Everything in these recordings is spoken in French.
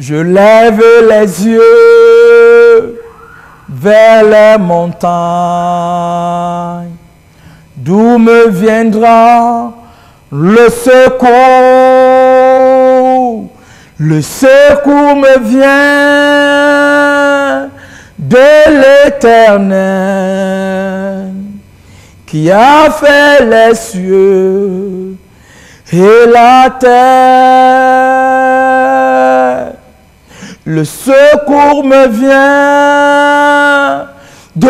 Je lève les yeux vers les montagnes, d'où me viendra le secours. Le secours me vient de l'Éternel, qui a fait les cieux et la terre. Le secours me vient de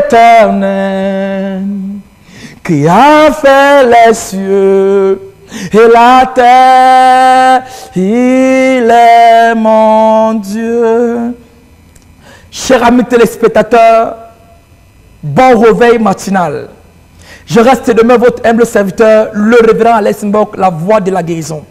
l'Éternel, qui a fait les cieux et la terre. Il est mon Dieu. Chers amis téléspectateurs, bon réveil matinal. Je reste demain votre humble serviteur, le révérend Alex Mbok, la voix de la guérison.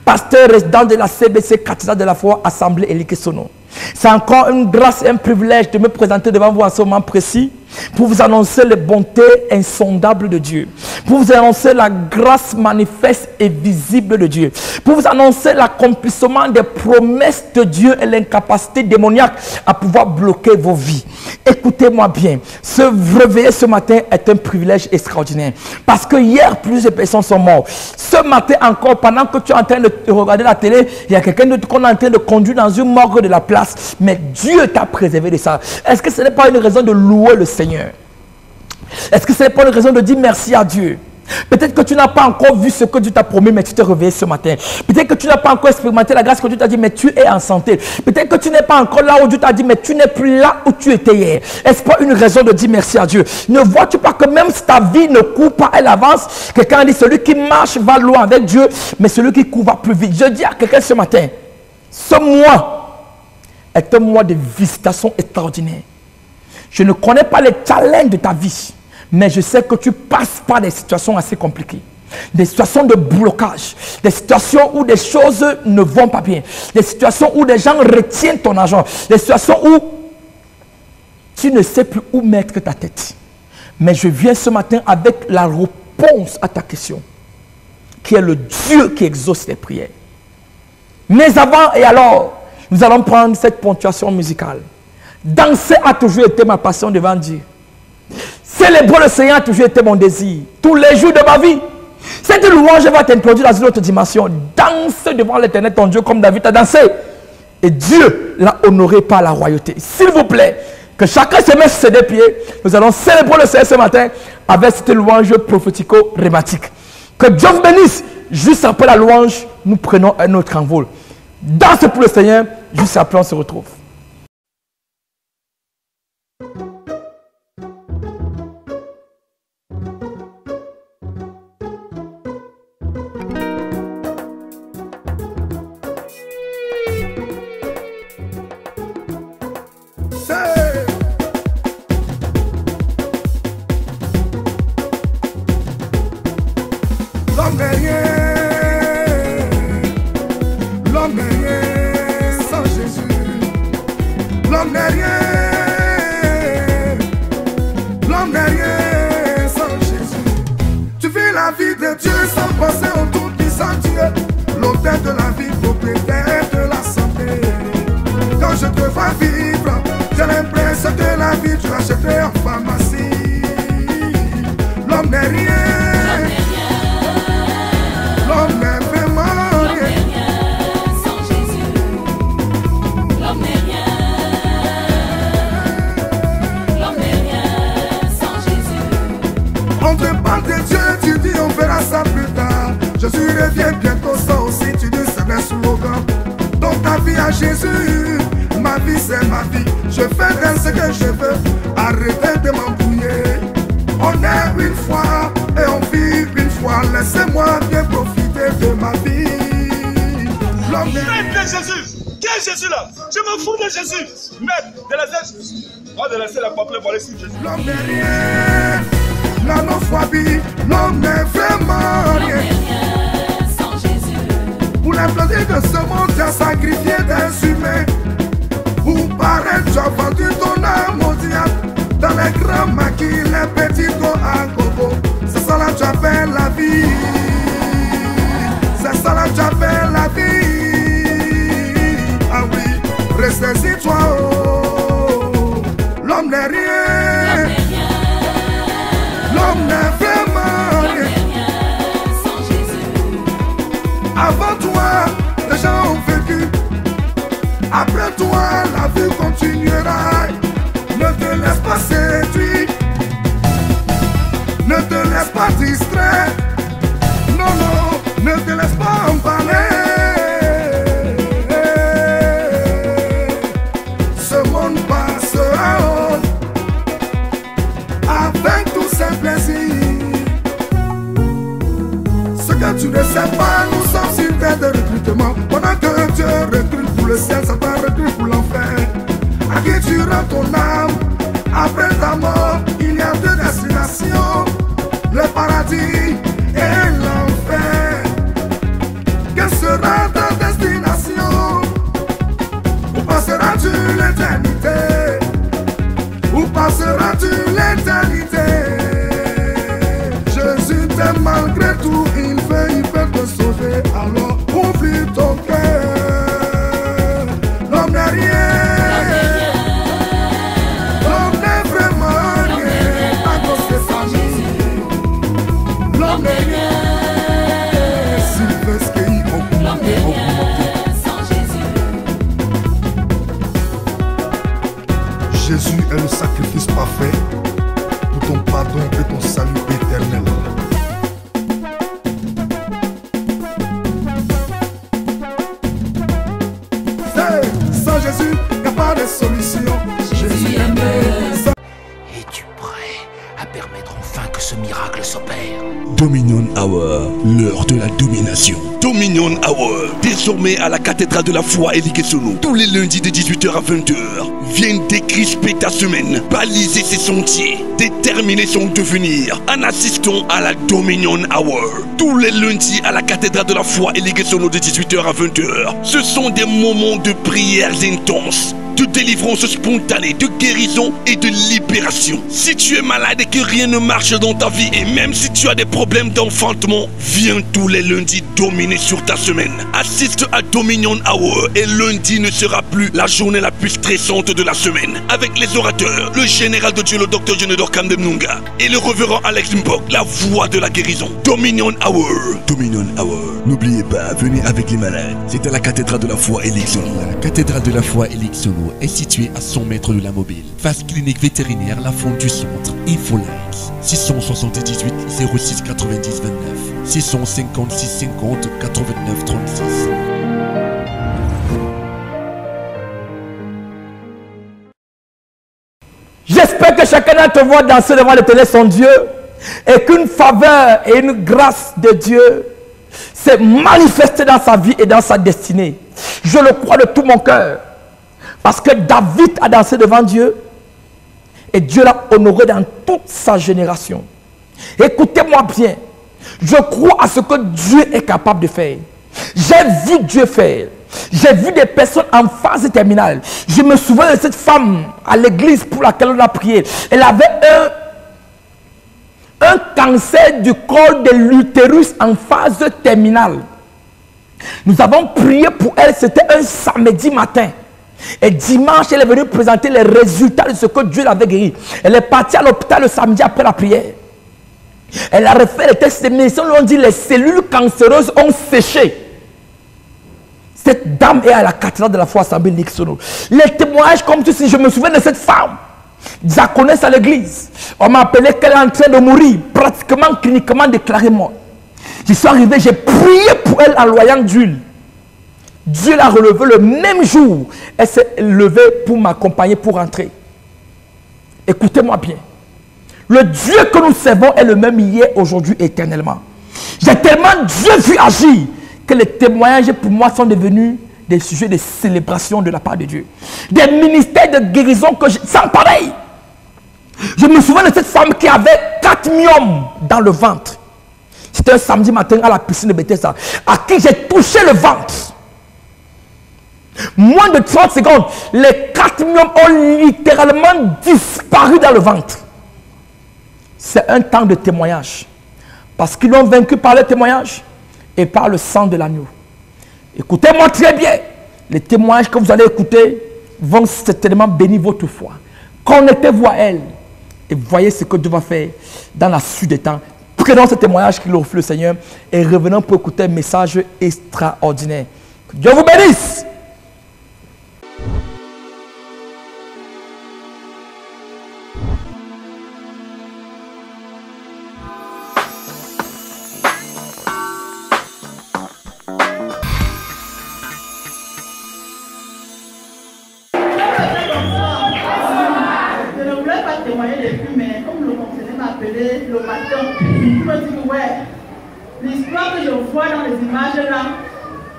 Pasteur résident de la CBC Cathédrale de la foi, Assemblée Elikesono. C'est encore une grâce et un privilège de me présenter devant vous en ce moment précis pour vous annoncer les bontés insondables de Dieu, pour vous annoncer la grâce manifeste et visible de Dieu, pour vous annoncer l'accomplissement des promesses de Dieu et l'incapacité démoniaque à pouvoir bloquer vos vies. Écoutez-moi bien, se réveiller ce matin est un privilège extraordinaire parce que hier plusieurs personnes sont mortes. Ce matin encore, pendant que tu es en train de regarder la télé, il y a quelqu'un d'autre qu'on est en train de conduire dans une morgue de la place, mais Dieu t'a préservé de ça. Est-ce que ce n'est pas une raison de louer le Seigneur? Est-ce que ce n'est pas une raison de dire merci à Dieu? Peut-être que tu n'as pas encore vu ce que Dieu t'a promis, mais tu t'es réveillé ce matin. Peut-être que tu n'as pas encore expérimenté la grâce que Dieu t'a dit, mais tu es en santé. Peut-être que tu n'es pas encore là où Dieu t'a dit, mais tu n'es plus là où tu étais hier. Est-ce pas une raison de dire merci à Dieu? Ne vois-tu pas que même si ta vie ne court pas, elle avance? Quelqu'un dit, celui qui marche va loin avec Dieu, mais celui qui court va plus vite. Je dis à quelqu'un ce matin, ce mois est un mois de visitation extraordinaire. Je ne connais pas les challenges de ta vie, mais je sais que tu passes par des situations assez compliquées. Des situations de blocage, des situations où des choses ne vont pas bien, des situations où des gens retiennent ton argent, des situations où tu ne sais plus où mettre ta tête. Mais je viens ce matin avec la réponse à ta question, qui est le Dieu qui exauce les prières. Mais avant et alors, nous allons prendre cette ponctuation musicale. Danser a toujours été ma passion devant Dieu. Célébrer le Seigneur a toujours été mon désir. Tous les jours de ma vie. Cette louange va t'introduire dans une autre dimension. Danse devant l'Éternel ton Dieu comme David a dansé. Et Dieu l'a honoré par la royauté. S'il vous plaît, que chacun se mette sur ses deux pieds. Nous allons célébrer le Seigneur ce matin avec cette louange prophético-rhématique. Que Dieu vous bénisse. Juste après la louange, nous prenons un autre envol. Danse pour le Seigneur. Juste après, on se retrouve. Ressaisis-toi, oh. L'homme n'est rien. L'homme n'est vraiment rien. Avant toi, les gens ont vécu. Après toi, la vie continuera. Ne te laisse pas séduire. Ne te laisse pas distraire. Non, non, ne te laisse pas emballer. Ce monde passera avec tous ses plaisirs. Ce que tu ne sais pas, nous sommes sur terre de recrutement. Pendant que Dieu recrute pour le ciel, Satan recrute pour l'enfer. À qui tu rends ton âme? Après ta mort, il y a deux destinations, le paradis et l'enfer. Quelle sera ta destination? Où passeras-tu l'éternité? Où passeras-tu l'éternité? Jésus t'aime malgré tout, il peut te sauver. Alors oublie ton cœur. L'homme n'est rien. L'homme n'est vraiment rien à cause de sa vie. L'homme n'est rien. S'il veut ce qu'il augmente. Jésus est le sacrifice parfait pour ton pardon et ton salut éternel. Sans Jésus, il n'y a pas de solution. Jésus est meilleur. Es-tu prêt à permettre enfin que ce miracle s'opère? Dominion Hour, l'heure de la domination. Dominion Hour, désormais à la cathédrale de la foi Elikesolo, tous les lundis de 18h à 20h. Viens décrisper ta semaine, baliser ses sentiers, déterminer son devenir en assistant à la Dominion Hour. Tous les lundis à la cathédrale de la foi Elikesolo de 18h à 20h. Ce sont des moments de prières intenses, de délivrance spontanée, de guérison et de libération. Si tu es malade et que rien ne marche dans ta vie, et même si tu as des problèmes d'enfantement, viens tous les lundis dominer sur ta semaine. Assiste à Dominion Hour et lundi ne sera plus la journée la plus stressante de la semaine. Avec les orateurs, le général de Dieu, le docteur Jonedor Kamdemnunga et le révérend Alex Mbok, la voix de la guérison. Dominion Hour. Dominion Hour. N'oubliez pas, venez avec les malades. C'est à la cathédrale de la foi Elikesolo. La cathédrale de la foi Elikesolo est située à 100 mètres de la mobile. Face clinique vétérinaire, la fonte du centre. Infolinks 678 06 90 29 656 50 89 36. J'espère que chacun d'entre vous danser devant l'Éternel son Dieu et qu'une faveur et une grâce de Dieu s'est manifestée dans sa vie et dans sa destinée. Je le crois de tout mon cœur. Parce que David a dansé devant Dieu et Dieu l'a honoré dans toute sa génération. Écoutez-moi bien. Je crois à ce que Dieu est capable de faire. J'ai vu Dieu faire. J'ai vu des personnes en phase terminale. Je me souviens de cette femme à l'église pour laquelle on a prié. Elle avait un cancer du col de l'utérus en phase terminale. Nous avons prié pour elle, c'était un samedi matin. Et dimanche, elle est venue présenter les résultats de ce que Dieu l'avait guéri. Elle est partie à l'hôpital le samedi après la prière. Elle a refait les tests de médecine, on dit les cellules cancéreuses ont séché. Cette dame est à la cathédrale de la foi Assemblée Elikesolo. Les témoignages comme ceci, je me souviens de cette femme, diaconesse à l'église. On m'a appelé qu'elle est en train de mourir, pratiquement cliniquement déclarée morte. Je suis arrivé, j'ai prié pour elle en loyant d'huile. Dieu l'a relevé le même jour. Elle s'est levée pour m'accompagner pour rentrer. Écoutez-moi bien. Le Dieu que nous servons est le même hier, aujourd'hui, éternellement. J'ai tellement Dieu vu agir que les témoignages pour moi sont devenus des sujets de célébration de la part de Dieu. Des ministères de guérison que sans pareil. Je me souviens de cette femme qui avait 4 myomes dans le ventre. C'était un samedi matin à la piscine de Bethesda, à qui j'ai touché le ventre. Moins de 30 secondes, les 4 myomes ont littéralement disparu dans le ventre. C'est un temps de témoignage. Parce qu'ils l'ont vaincu par le témoignage et par le sang de l'agneau. Écoutez-moi très bien. Les témoignages que vous allez écouter vont certainement bénir votre foi. Connectez-vous à elles et voyez ce que Dieu va faire dans la suite des temps. Prenons ce témoignage qu'il offre le Seigneur et revenons pour écouter un message extraordinaire. Que Dieu vous bénisse. Le matin, je me dis que ouais, l'histoire que je vois dans les images là,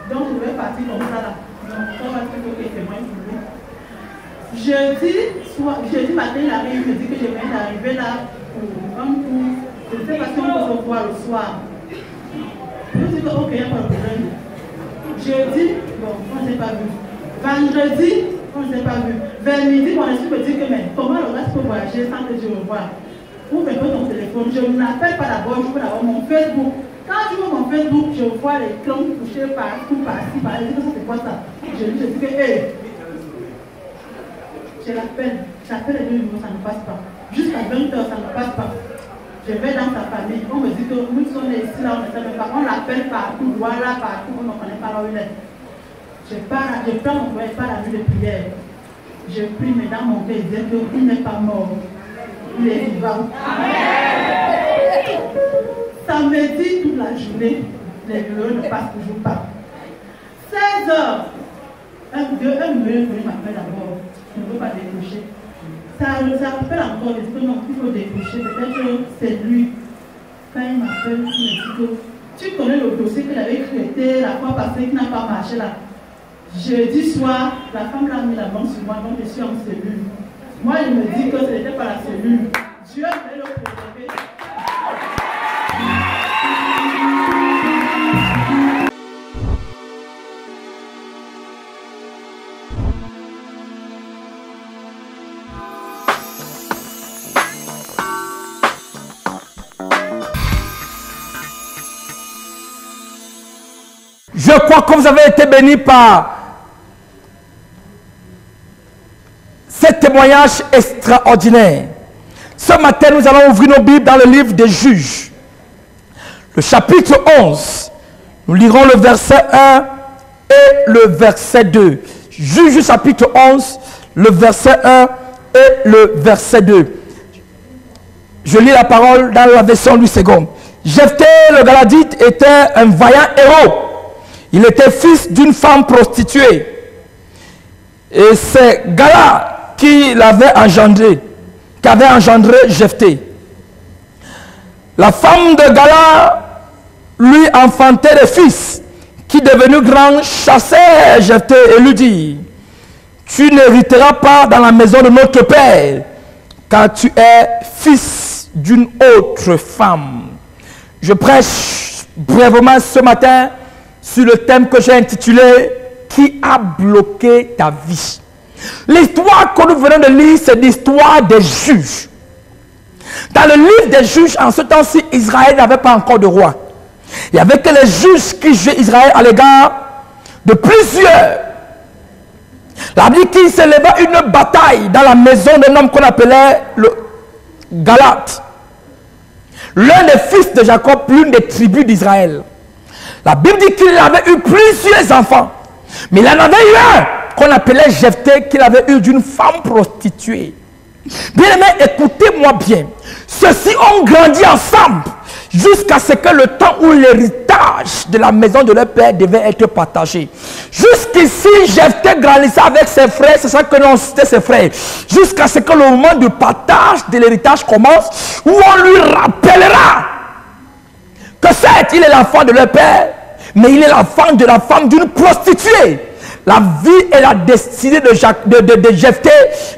donc je vais partir comme ça là. Donc ça va être que c'est moi qui jeudi matin, il arrive, il me dit que je viens d'arriver là pour un coup. Je ne sais pas si on peut se voir le soir. Je me dis que ok, il n'y a pas de problème. Jeudi, bon, on ne s'est pas vu. Vendredi, on ne s'est pas vu. Vers midi, mon esprit me dit que mais comment le reste peut voyager sans que je me voie? Ouvre un peu ton téléphone, je n'appelle pas d'abord, je veux d'abord mon Facebook. Quand je vois mon Facebook, je vois les clones couchés partout, par-ci, par-là. Je dis que ça c'est quoi ça? Je dis que, hé, je l'appelle, j'appelle les deux numéros, ça ne passe pas. Jusqu'à 20h, ça ne passe pas. Je vais dans sa famille, on me dit que nous sommes ici, là, on ne sait même pas. On l'appelle partout, voilà, partout, on ne connaît pas là où il est. Je prends mon frère, pas la nuit de prière. Je prie, mais dans mon cœur, je dis qu'il n'est pas mort. Il est vivant. Samedi, toute la journée, les bureaux ne passent toujours pas. 16h, un numéro m'appelle d'abord. Je ne veux pas décrocher. Ça rappelle encore, il dit que non, il faut décrocher. Peut-être que c'est lui. Quand il m'appelle, il me dit que tu connais le dossier qu'il avait traité la fois passée qui n'a pas marché là. Jeudi soir, la femme l'a mis la banque sur moi, donc je suis en cellule. Moi, il me dit que ce n'était pas la cellule. Dieu allait le préserver. Je crois que vous avez été bénis par ce témoignage extraordinaire. Ce matin, nous allons ouvrir nos Bibles dans le livre des Juges. Le chapitre 11. Nous lirons le verset 1 et le verset 2. Juges chapitre 11, le verset 1 et le verset 2. Je lis la parole dans la version Louis II. Jephthé le Galadite était un vaillant héros. Il était fils d'une femme prostituée. Et c'est Gala qui l'avait engendré, qui avait engendré Jephthé. La femme de Gala lui enfantait des fils qui, devenus grands, chassaient Jephthé et lui dit: tu n'hériteras pas dans la maison de notre père, car tu es fils d'une autre femme. Je prêche brièvement ce matin sur le thème que j'ai intitulé « Qui a bloqué ta vie ?» L'histoire que nous venons de lire, c'est l'histoire des juges. Dans le livre des juges, en ce temps-ci, Israël n'avait pas encore de roi. Il n'y avait que les juges qui jugeaient Israël à l'égard de plusieurs. La Bible dit qu'il s'éleva une bataille dans la maison d'un homme qu'on appelait le Galate. L'un des fils de Jacob, l'une des tribus d'Israël. La Bible dit qu'il avait eu plusieurs enfants. Mais il en avait eu un qu'on appelait Jephthé, qu'il avait eu d'une femme prostituée. Bien aimé, écoutez-moi bien. Ceux-ci ont grandi ensemble jusqu'à ce que le temps où l'héritage de la maison de leur père devait être partagé. Jusqu'ici, Jephthé grandissait avec ses frères, c'est ça que l'on citait ses frères. Jusqu'à ce que le moment du partage de l'héritage commence, où on lui rappellera que certes, il est l'enfant de leur père, mais il est l'enfant de la femme d'une prostituée. La vie et la destinée de Jephthé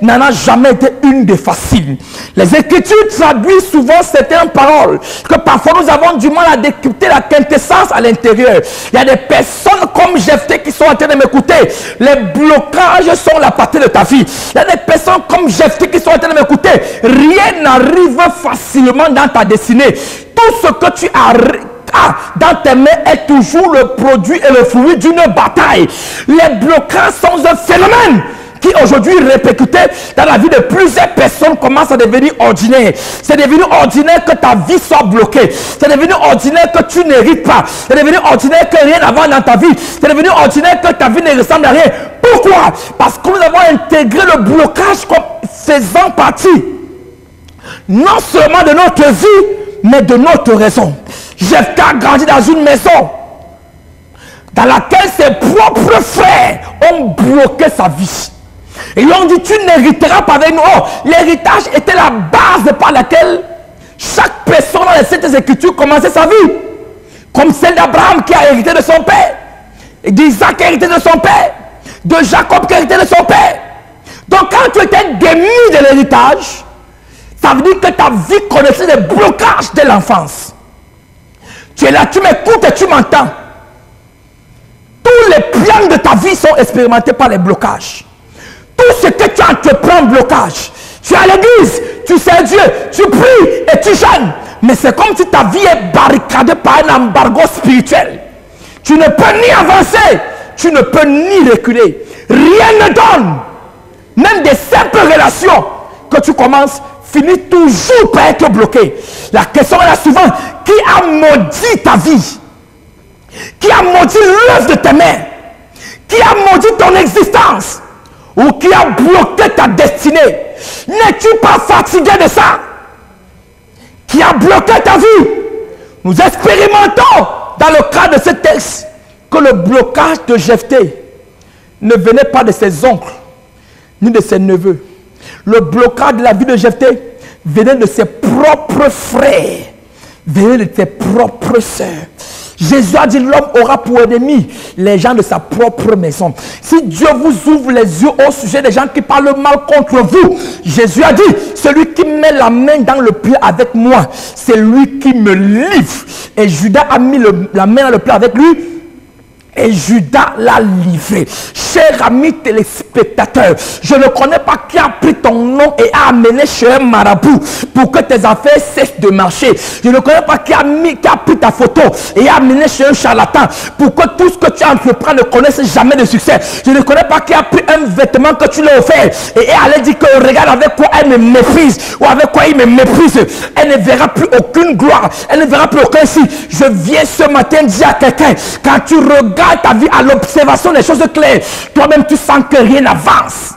n'en a jamais été une de facile. Les Écritures traduisent souvent certaines paroles que parfois nous avons du mal à décrypter la quintessence à l'intérieur. Il y a des personnes comme Jephthé qui sont en train de m'écouter. Les blocages sont la partie de ta vie. Il y a des personnes comme Jephthé qui sont en train de m'écouter. Rien n'arrive facilement dans ta destinée. Tout ce que tu as dans tes mains est toujours le produit et le fruit d'une bataille. Les blocages sont un phénomène qui aujourd'hui répercuté dans la vie de plusieurs personnes commence à devenir ordinaire. C'est devenu ordinaire que ta vie soit bloquée. C'est devenu ordinaire que tu n'hérites pas. C'est devenu ordinaire que rien n'avance dans ta vie. C'est devenu ordinaire que ta vie ne ressemble à rien. Pourquoi? Parce que nous avons intégré le blocage comme faisant partie non seulement de notre vie, mais de notre raison. Jephthé a grandi dans une maison dans laquelle ses propres frères ont bloqué sa vie. Et ils ont dit, tu n'hériteras pas avec nous. Oh, l'héritage était la base par laquelle chaque personne dans les Saintes Écritures commençait sa vie. Comme celle d'Abraham qui a hérité de son père, d'Isaac qui a hérité de son père, de Jacob qui a hérité de son père. Donc quand tu étais démis de l'héritage, ça veut dire que ta vie connaissait des blocages dès l'enfance. Tu es là, tu m'écoutes et tu m'entends. Tous les plans de ta vie sont expérimentés par les blocages. Tout ce que tu entreprends, blocage. Tu es à l'église, tu sais Dieu, tu pries et tu jeûnes. Mais c'est comme si ta vie est barricadée par un embargo spirituel. Tu ne peux ni avancer, tu ne peux ni reculer. Rien ne donne. Même des simples relations que tu commences finissent toujours par être bloquées. La question est là souvent, qui a maudit ta vie? Qui a maudit l'œuvre de tes mains? Qui a maudit ton existence? Ou qui a bloqué ta destinée? N'es-tu pas fatigué de ça? Qui a bloqué ta vie? Nous expérimentons dans le cas de ce texte que le blocage de Jephthé ne venait pas de ses oncles ni de ses neveux. Le blocage de la vie de Jephthé venait de ses propres frères, venait de ses propres sœurs. Jésus a dit, l'homme aura pour ennemi les gens de sa propre maison. Si Dieu vous ouvre les yeux au sujet des gens qui parlent mal contre vous, Jésus a dit, celui qui met la main dans le plat avec moi, c'est lui qui me livre. Et Judas a mis la main dans le plat avec lui. Et Judas l'a livré. Cher ami téléspectateur, je ne connais pas qui a pris ton nom et a amené chez un marabout pour que tes affaires cessent de marcher. Je ne connais pas qui a pris ta photo et a amené chez un charlatan pour que tout ce que tu entreprends ne connaisse jamais de succès. Je ne connais pas qui a pris un vêtement que tu lui as offert et est allé dire que regarde avec quoi elle me méprise ou avec quoi il me méprise. Elle ne verra plus aucune gloire. Elle ne verra plus aucun signe. Je viens ce matin dire à quelqu'un, quand tu regardes ta vie à l'observation des choses claires, toi-même tu sens que rien n'avance.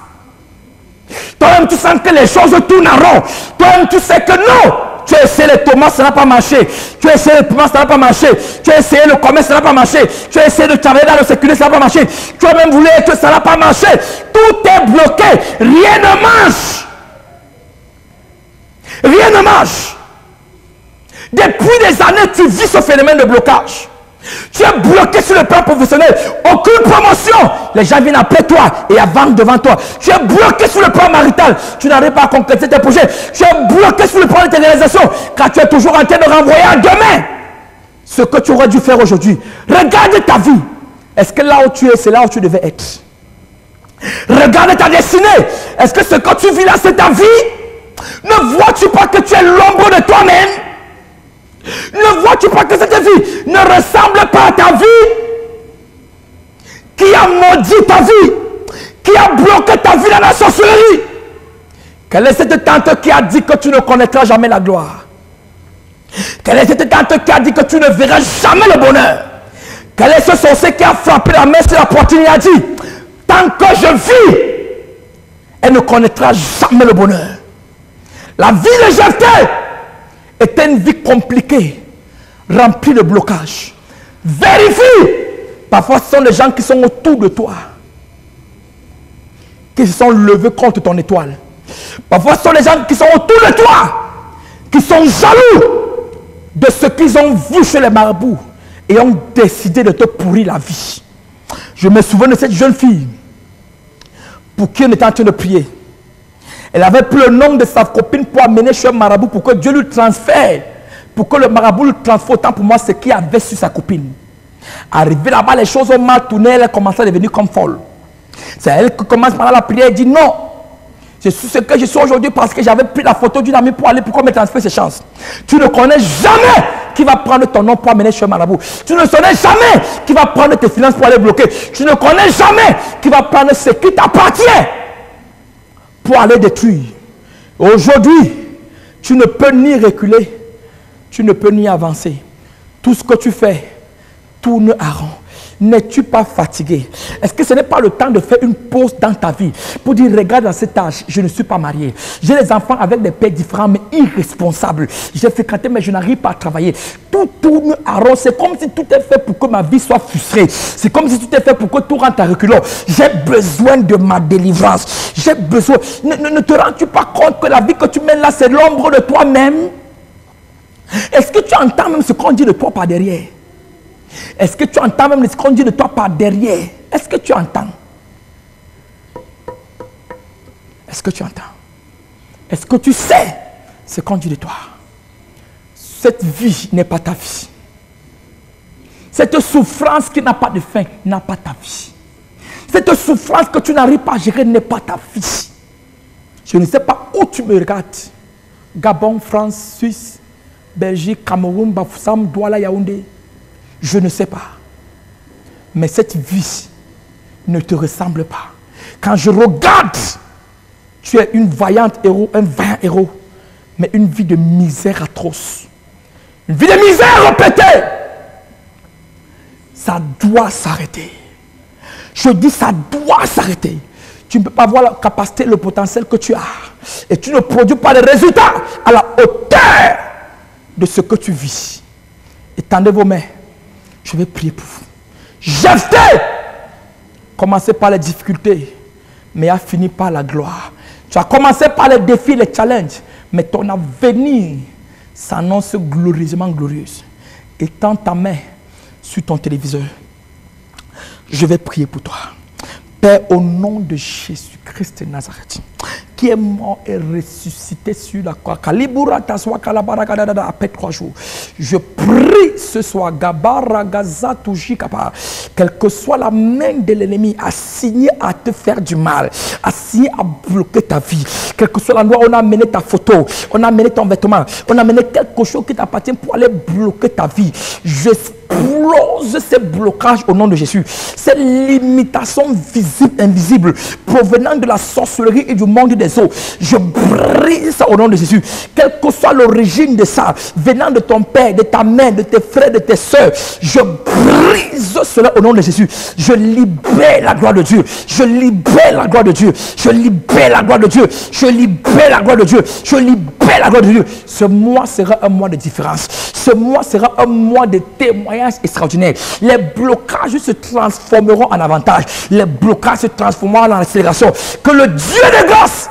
Toi-même tu sens que les choses tournent en rond. Toi-même tu sais que non. Tu as essayé les tomates, ça n'a pas marché. Tu as essayé les tomates, ça n'a pas marché. Tu as essayé le commerce, ça n'a pas marché. Tu as essayé de travailler dans le sécurité, ça n'a pas marché. Tu as même voulu être, ça n'a pas marché. Tout est bloqué. Rien ne marche. Rien ne marche. Depuis des années, tu vis ce phénomène de blocage. Tu es bloqué sur le plan professionnel. Aucune promotion. Les gens viennent après toi et avancent devant toi. Tu es bloqué sur le plan marital. Tu n'arrives pas à concrétiser tes projets. Tu es bloqué sur le plan de tes réalisations. Car tu es toujours en train de renvoyer à demain ce que tu aurais dû faire aujourd'hui. Regarde ta vie. Est-ce que là où tu es, c'est là où tu devais être? Regarde ta destinée. Est-ce que ce que tu vis là, c'est ta vie? Ne vois-tu pas que tu es l'ombre de toi-même? Ne vois-tu pas que cette vie ne ressemble pas à ta vie? Qui a maudit ta vie? Qui a bloqué ta vie dans la sorcellerie? Quelle est cette tante qui a dit que tu ne connaîtras jamais la gloire? Quelle est cette tante qui a dit que tu ne verras jamais le bonheur? Quel est ce sorcier qui a frappé la main sur la poitrine et a dit, tant que je vis, elle ne connaîtra jamais le bonheur? La vie de Jephthé était une vie compliquée, remplie de blocages. Vérifie. Parfois, ce sont les gens qui sont autour de toi, qui se sont levés contre ton étoile. Parfois, ce sont les gens qui sont autour de toi, qui sont jaloux de ce qu'ils ont vu chez les marabouts et ont décidé de te pourrir la vie. Je me souviens de cette jeune fille pour qui on était en train de prier. Elle avait pris le nom de sa copine pour amener chez un marabout pour que Dieu lui transfère, pour que le marabout lui transfère autant pour moi ce qu'il avait sur sa copine. Arrivé là-bas, les choses ont mal tourné, elle a commencé à devenir comme folle. C'est elle qui commence par la prière et dit non. Je suis ce que je suis aujourd'hui parce que j'avais pris la photo d'une amie pour aller, pour qu'on me transfère ses chances. Tu ne connais jamais qui va prendre ton nom pour amener chez un marabout. Tu ne connais jamais qui va prendre tes finances pour aller bloquer. Tu ne connais jamais qui va prendre ce qui t'appartient pour aller détruire. Aujourd'hui, tu ne peux ni reculer, tu ne peux ni avancer. Tout ce que tu fais tourne à rond. N'es-tu pas fatigué? Est-ce que ce n'est pas le temps de faire une pause dans ta vie pour dire, regarde, dans cet âge, je ne suis pas marié. J'ai des enfants avec des pères différents mais irresponsables. J'ai fréquenté mais je n'arrive pas à travailler. Tout tourne à rond. C'est comme si tout est fait pour que ma vie soit frustrée. C'est comme si tout est fait pour que tout rentre à reculons. J'ai besoin de ma délivrance. J'ai besoin. Ne te rends-tu pas compte que la vie que tu mènes là, c'est l'ombre de toi-même? Est-ce que tu entends même ce qu'on dit de toi par derrière? Est-ce que tu entends même ce qu'on dit de toi par derrière? Est-ce que tu entends? Est-ce que tu entends? Est-ce que tu sais ce qu'on dit de toi? Cette vie n'est pas ta vie. Cette souffrance qui n'a pas de fin n'a pas ta vie. Cette souffrance que tu n'arrives pas à gérer n'est pas ta vie. Je ne sais pas où tu me regardes. Gabon, France, Suisse, Belgique, Cameroun, Bafoussam, Douala, Yaoundé. Je ne sais pas. Mais cette vie ne te ressemble pas. Quand je regarde, tu es une vaillante héros, un vaillant héros, mais une vie de misère atroce. Une vie de misère répétée. Ça doit s'arrêter. Je dis ça doit s'arrêter. Tu ne peux pas avoir la capacité, le potentiel que tu as. Et tu ne produis pas les résultats à la hauteur de ce que tu vis. Étendez vos mains. Je vais prier pour vous. Jephthé commencé par les difficultés, mais a fini par la gloire. Tu as commencé par les défis, les challenges, mais ton avenir s'annonce glorieusement glorieuse. Étends ta main sur ton téléviseur. Je vais prier pour toi. Père, au nom de Jésus-Christ de Nazareth, qui est mort et ressuscité sur la croix, après 3 jours, je prie ce soir, quelle que soit la main de l'ennemi assigné à te faire du mal, assigné à bloquer ta vie, quel que soit l'endroit où on a amené ta photo, on a amené ton vêtement, on a amené quelque chose qui t'appartient pour aller bloquer ta vie, j'explose ces blocages au nom de Jésus. Ces limitations visibles, invisibles, provenant de la sorcellerie et du monde des eaux, je brise ça au nom de Jésus. Quelle que soit l'origine de ça, venant de ton père, de ta mère, de tes frères, de tes soeurs, je brise cela au nom de Jésus. Je libère la gloire de Dieu. Je libère la gloire de Dieu. Je libère la gloire de Dieu. Je libère la gloire de Dieu. Je libère la gloire de Dieu. Ce mois sera un mois de différence. Ce mois sera un mois de témoignages extraordinaires. Les blocages se transformeront en avantage. Les blocages se transformeront en accélération. Que le Dieu de grâce,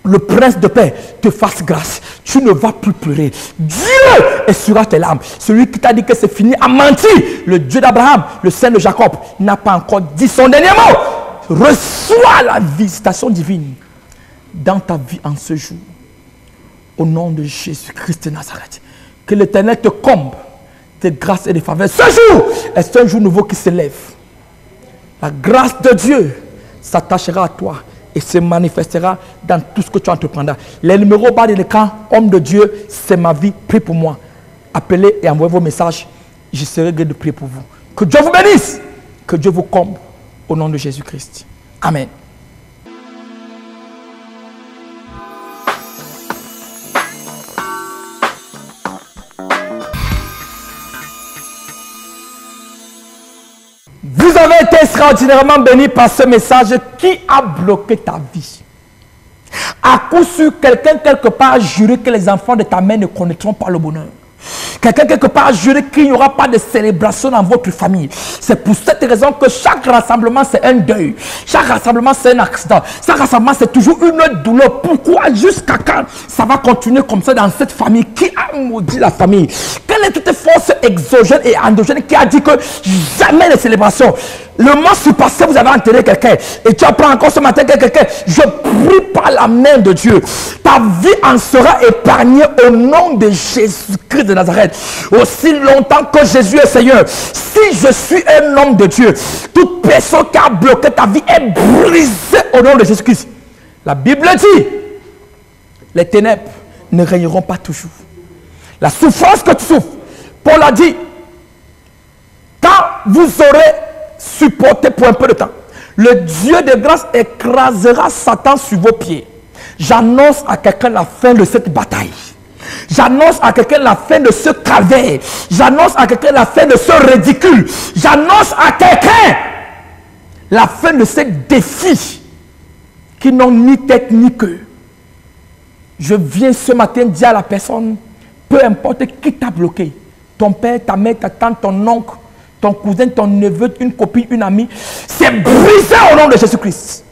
le prince de paix, te fasse grâce. Tu ne vas plus pleurer. Dieu essuiera tes larmes. Celui qui t'a dit que c'est fini a menti. Le Dieu d'Abraham, le Saint de Jacob, n'a pas encore dit son dernier mot. Reçois la visitation divine dans ta vie en ce jour. Au nom de Jésus-Christ de Nazareth. Que l'Éternel te comble de grâce et de faveur. Ce jour est un jour nouveau qui se lève. La grâce de Dieu s'attachera à toi et se manifestera dans tout ce que tu entreprendras. Les numéros bas de l'écran, homme de Dieu, c'est ma vie, prie pour moi. Appelez et envoyez vos messages. Je serai heureux de prier pour vous. Que Dieu vous bénisse. Que Dieu vous comble au nom de Jésus-Christ. Amen. Vous avez été extraordinairement bénis par ce message qui a bloqué ta vie. À coup sûr, quelqu'un quelque part a juré que les enfants de ta mère ne connaîtront pas le bonheur. Quelqu'un quelque part a juré qu'il n'y aura pas de célébration dans votre famille. C'est pour cette raison que chaque rassemblement c'est un deuil. Chaque rassemblement c'est un accident. Chaque rassemblement c'est toujours une douleur. Pourquoi? Jusqu'à quand ça va continuer comme ça dans cette famille? Qui a maudit la famille? Quelle est toute force exogène et endogène qui a dit que jamais de célébration? Le mois surpassé, vous avez enterré quelqu'un et tu apprends encore ce matin que quelqu'un, je prie par la main de Dieu, ta vie en sera épargnée au nom de Jésus-Christ de Nazareth. Aussi longtemps que Jésus est Seigneur, si je suis un homme de Dieu, toute personne qui a bloqué ta vie est brisée au nom de Jésus-Christ. La Bible dit, les ténèbres ne régneront pas toujours. La souffrance que tu souffres, Paul a dit, quand vous aurez supporté pour un peu de temps, Le Dieu de grâce écrasera Satan sur vos pieds. J'annonce à quelqu'un la fin de cette bataille. J'annonce à quelqu'un la fin de ce calvaire. J'annonce à quelqu'un la fin de ce ridicule. J'annonce à quelqu'un la fin de ces défis qui n'ont ni tête ni queue. Je viens ce matin dire à la personne, peu importe qui t'a bloqué, ton père, ta mère, ta tante, ton oncle, ton cousin, ton neveu, une copine, une amie, c'est brisé au nom de Jésus-Christ.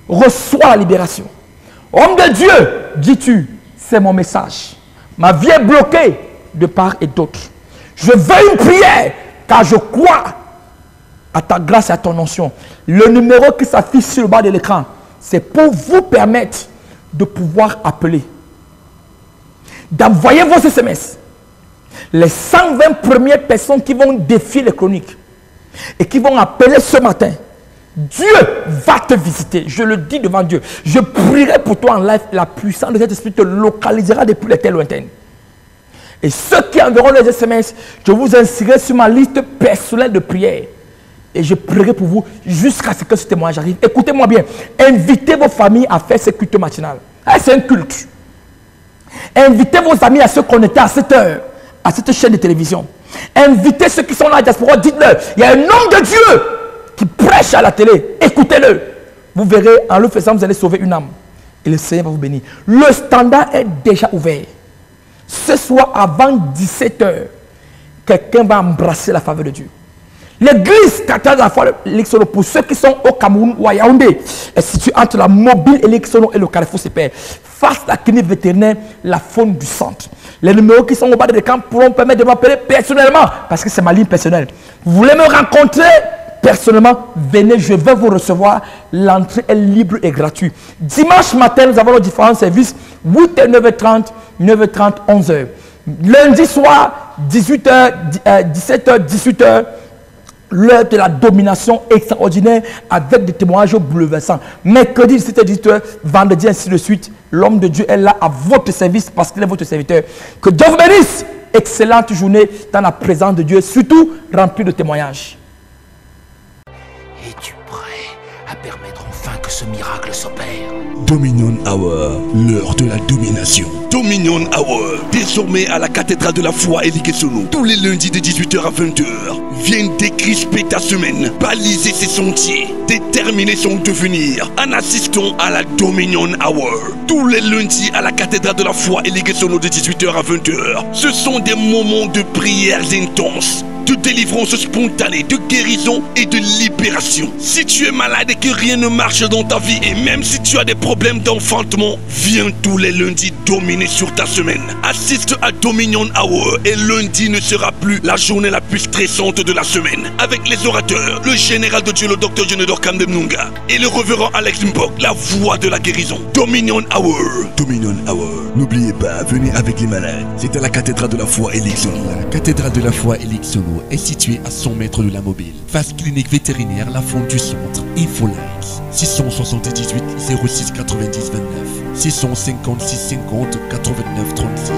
Reçois la libération. Homme de Dieu, dis-tu, c'est mon message. Ma vie est bloquée de part et d'autre. Je veux une prière, car je crois à ta grâce et à ton onction. Le numéro qui s'affiche sur le bas de l'écran, c'est pour vous permettre de pouvoir appeler, d'envoyer vos SMS. Les 120 premières personnes qui vont défier les chroniques et qui vont appeler ce matin, Dieu va te visiter. Je le dis devant Dieu. Je prierai pour toi en live. La puissance de cet esprit te localisera depuis les terres lointaines. Et ceux qui enverront les SMS, je vous inscrirai sur ma liste personnelle de prière. Et je prierai pour vous jusqu'à ce que ce témoignage arrive. Écoutez-moi bien. Invitez vos familles à faire ce culte matinal. C'est un culte. Invitez vos amis à se connecter à cette heure, à cette chaîne de télévision. Invitez ceux qui sont là à la diaspora. Dites-leur, il y a un homme de Dieu qui prêche à la télé. Écoutez-le. Vous verrez, en le faisant, vous allez sauver une âme. Et le Seigneur va vous bénir. Le standard est déjà ouvert. Ce soir, avant 17h, quelqu'un va embrasser la faveur de Dieu. L'église cathédrale de la foi Elixir, pour ceux qui sont au Cameroun ou à Yaoundé, est située entre la mobile Elixir et le Carrefour CPR, face à la clinique vétérinaire, la faune du centre. Les numéros qui sont au bas de l'écran pourront permettre de m'appeler personnellement, parce que c'est ma ligne personnelle. Vous voulez me rencontrer personnellement, venez, je vais vous recevoir. L'entrée est libre et gratuite. Dimanche matin, nous avons nos différents services, 8h, 9h30, 9h30, 11h. Lundi soir, 18h, 17h, 18h, l'heure de la domination extraordinaire avec des témoignages bouleversants. Mercredi, 17h, 18h, vendredi, ainsi de suite. L'homme de Dieu est là à votre service parce qu'il est votre serviteur. Que Dieu vous bénisse. Excellente journée dans la présence de Dieu, surtout remplie de témoignages. Es-tu prêt à permettre enfin que ce miracle s'opère? Dominion Hour, l'heure de la domination. Dominion Hour, désormais à la cathédrale de la foi Elikesono, tous les lundis de 18h à 20h. Viens décrisper ta semaine, baliser ses sentiers, déterminer son devenir en assistant à la Dominion Hour. Tous les lundis à la cathédrale de la foi Elikesono de 18h à 20h. Ce sont des moments de prières intenses, de délivrance spontanée, de guérison et de libération. Si tu es malade et que rien ne marche dans ta vie, et même si tu as des problèmes d'enfantement, viens tous les lundis dominer sur ta semaine. Assiste à Dominion Hour et lundi ne sera plus la journée la plus stressante de la semaine. Avec les orateurs, le général de Dieu, le docteur Jonedor Kandemnunga et le révérend Alex Mbok, la voix de la guérison. Dominion Hour. Dominion Hour. N'oubliez pas, venez avec les malades. C'est à la cathédrale de la foi Elixir. La cathédrale de la foi Elixir est située à 100 mètres de la mobile. Face clinique vétérinaire, la faune du centre. Infolike 678 06 90 29 656 50 89 36.